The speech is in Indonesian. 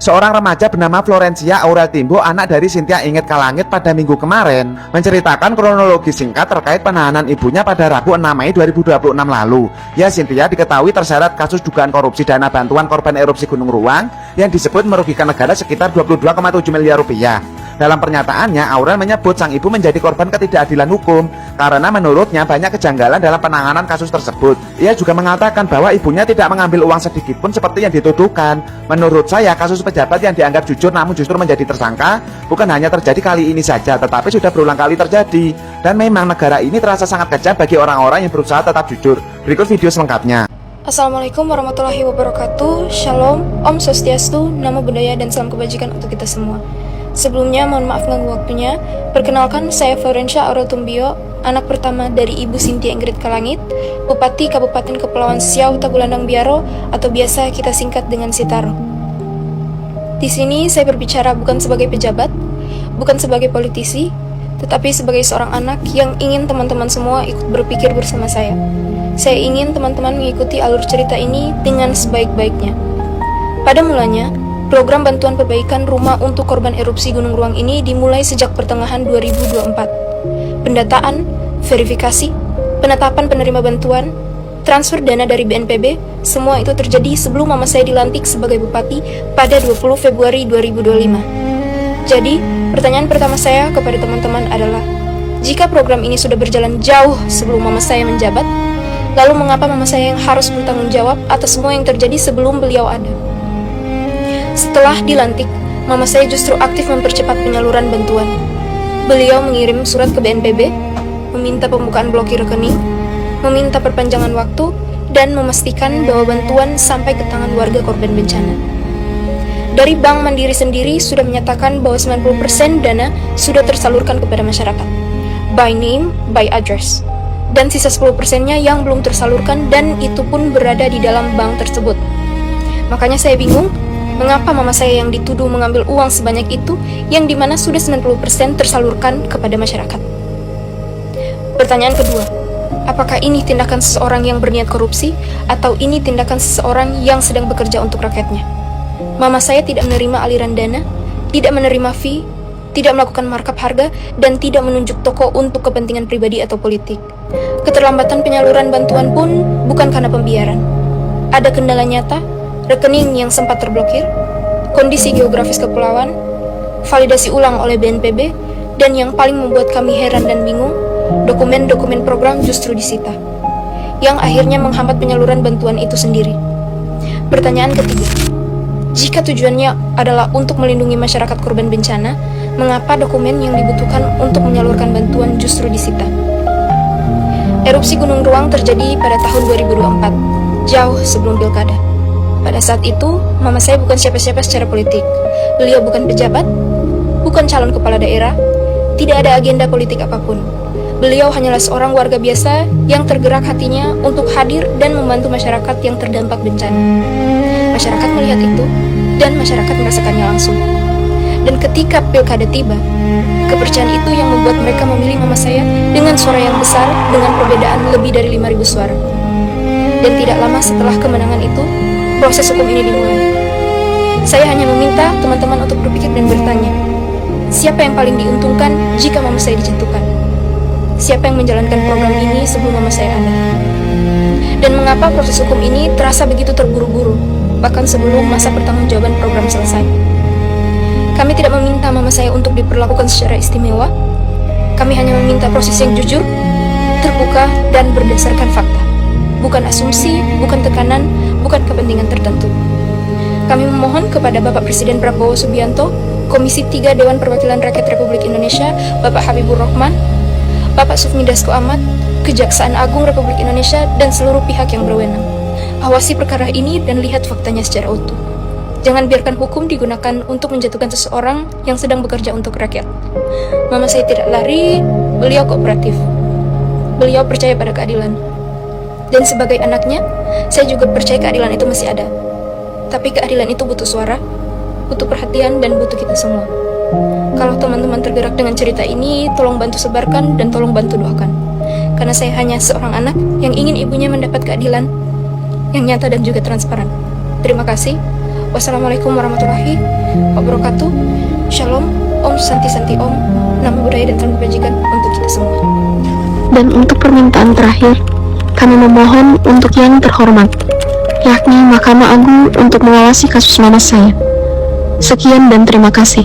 Seorang remaja bernama Florencia Aurel Timbo, anak dari Cynthia Inget Kalangit, pada minggu kemarin menceritakan kronologi singkat terkait penahanan ibunya pada Rabu 6 Mei 2026 lalu. Ya, Cynthia diketahui terseret kasus dugaan korupsi dana bantuan korban erupsi Gunung Ruang yang disebut merugikan negara sekitar 22,7 miliar rupiah. Dalam pernyataannya, Aurel menyebut sang ibu menjadi korban ketidakadilan hukum karena menurutnya banyak kejanggalan dalam penanganan kasus tersebut. Ia juga mengatakan bahwa ibunya tidak mengambil uang sedikit pun seperti yang dituduhkan. Menurut saya, kasus pejabat yang dianggap jujur namun justru menjadi tersangka bukan hanya terjadi kali ini saja, tetapi sudah berulang kali terjadi. Dan memang negara ini terasa sangat kejam bagi orang-orang yang berusaha tetap jujur. Berikut video selengkapnya. Assalamualaikum warahmatullahi wabarakatuh. Shalom, Om Swastiastu, Namo Buddhaya, dan salam kebajikan untuk kita semua. Sebelumnya, mohon maaf mengganggu waktunya. Perkenalkan, saya Florencia Aurel Timbo, anak pertama dari Ibu Cynthia Inget Kalangit, Bupati Kabupaten Kepulauan Siau Tagulandang Biaro, atau biasa kita singkat dengan Sitaro. Di sini saya berbicara bukan sebagai pejabat, bukan sebagai politisi, tetapi sebagai seorang anak yang ingin teman-teman semua ikut berpikir bersama saya. Saya ingin teman-teman mengikuti alur cerita ini dengan sebaik-baiknya. Pada mulanya, program bantuan perbaikan rumah untuk korban erupsi Gunung Ruang ini dimulai sejak pertengahan 2024. Pendataan, verifikasi, penetapan penerima bantuan, transfer dana dari BNPB, semua itu terjadi sebelum mama saya dilantik sebagai bupati pada 20 Februari 2025. Jadi, pertanyaan pertama saya kepada teman-teman adalah, jika program ini sudah berjalan jauh sebelum mama saya menjabat, lalu mengapa mama saya yang harus bertanggung jawab atas semua yang terjadi sebelum beliau ada? Setelah dilantik, mama saya justru aktif mempercepat penyaluran bantuan. Beliau mengirim surat ke BNPB, meminta pembukaan blokir rekening, meminta perpanjangan waktu, dan memastikan bahwa bantuan sampai ke tangan warga korban bencana. Dari Bank Mandiri sendiri sudah menyatakan bahwa 90% dana sudah tersalurkan kepada masyarakat, by name, by address. Dan sisa 10%-nya yang belum tersalurkan, dan itu pun berada di dalam bank tersebut. Makanya saya bingung, mengapa mama saya yang dituduh mengambil uang sebanyak itu, yang dimana sudah 90% tersalurkan kepada masyarakat? Pertanyaan kedua, apakah ini tindakan seseorang yang berniat korupsi, atau ini tindakan seseorang yang sedang bekerja untuk rakyatnya? Mama saya tidak menerima aliran dana, tidak menerima fee, tidak melakukan markup harga, dan tidak menunjuk toko untuk kepentingan pribadi atau politik. Keterlambatan penyaluran bantuan pun bukan karena pembiaran. Ada kendala nyata, rekening yang sempat terblokir, kondisi geografis kepulauan, validasi ulang oleh BNPB, dan yang paling membuat kami heran dan bingung, dokumen-dokumen program justru disita, yang akhirnya menghambat penyaluran bantuan itu sendiri. Pertanyaan ketiga, jika tujuannya adalah untuk melindungi masyarakat korban bencana, mengapa dokumen yang dibutuhkan untuk menyalurkan bantuan justru disita? Erupsi Gunung Ruang terjadi pada tahun 2024, jauh sebelum pilkada. Pada saat itu, mama saya bukan siapa-siapa secara politik. Beliau bukan pejabat, bukan calon kepala daerah, tidak ada agenda politik apapun. Beliau hanyalah seorang warga biasa yang tergerak hatinya untuk hadir dan membantu masyarakat yang terdampak bencana. Masyarakat melihat itu, dan masyarakat merasakannya langsung. Dan ketika pilkada tiba, kepercayaan itu yang membuat mereka memilih mama saya dengan suara yang besar, dengan perbedaan lebih dari 5.000 suara. Dan tidak lama setelah kemenangan itu, proses hukum ini dimulai. Saya hanya meminta teman-teman untuk berpikir dan bertanya, siapa yang paling diuntungkan jika mama saya dijatuhkan? Siapa yang menjalankan program ini sebelum mama saya ada? Dan mengapa proses hukum ini terasa begitu terburu-buru, bahkan sebelum masa pertanggungjawaban program selesai? Kami tidak meminta mama saya untuk diperlakukan secara istimewa. Kami hanya meminta proses yang jujur, terbuka, dan berdasarkan fakta. Bukan asumsi, bukan tekanan, bukan kepentingan tertentu. Kami memohon kepada Bapak Presiden Prabowo Subianto, Komisi 3 Dewan Perwakilan Rakyat Republik Indonesia, Bapak Habibur Rahman, Bapak Sufmi Dasko Ahmad, Kejaksaan Agung Republik Indonesia, dan seluruh pihak yang berwenang. Awasi perkara ini dan lihat faktanya secara utuh. Jangan biarkan hukum digunakan untuk menjatuhkan seseorang yang sedang bekerja untuk rakyat. Mama saya tidak lari, beliau kooperatif. Beliau percaya pada keadilan. Dan sebagai anaknya, saya juga percaya keadilan itu masih ada. Tapi keadilan itu butuh suara, butuh perhatian, dan butuh kita semua. Kalau teman-teman tergerak dengan cerita ini, tolong bantu sebarkan dan tolong bantu doakan. Karena saya hanya seorang anak yang ingin ibunya mendapat keadilan. yang nyata dan juga transparan. Terima kasih. Wassalamualaikum warahmatullahi wabarakatuh. Shalom, Om Santi Santi Om, Namo Buddhaya dan salam kebajikan untuk kita semua. Dan untuk permintaan terakhir, kami memohon untuk yang terhormat, yakni Mahkamah Agung untuk mengawasi kasus mama saya. Sekian dan terima kasih.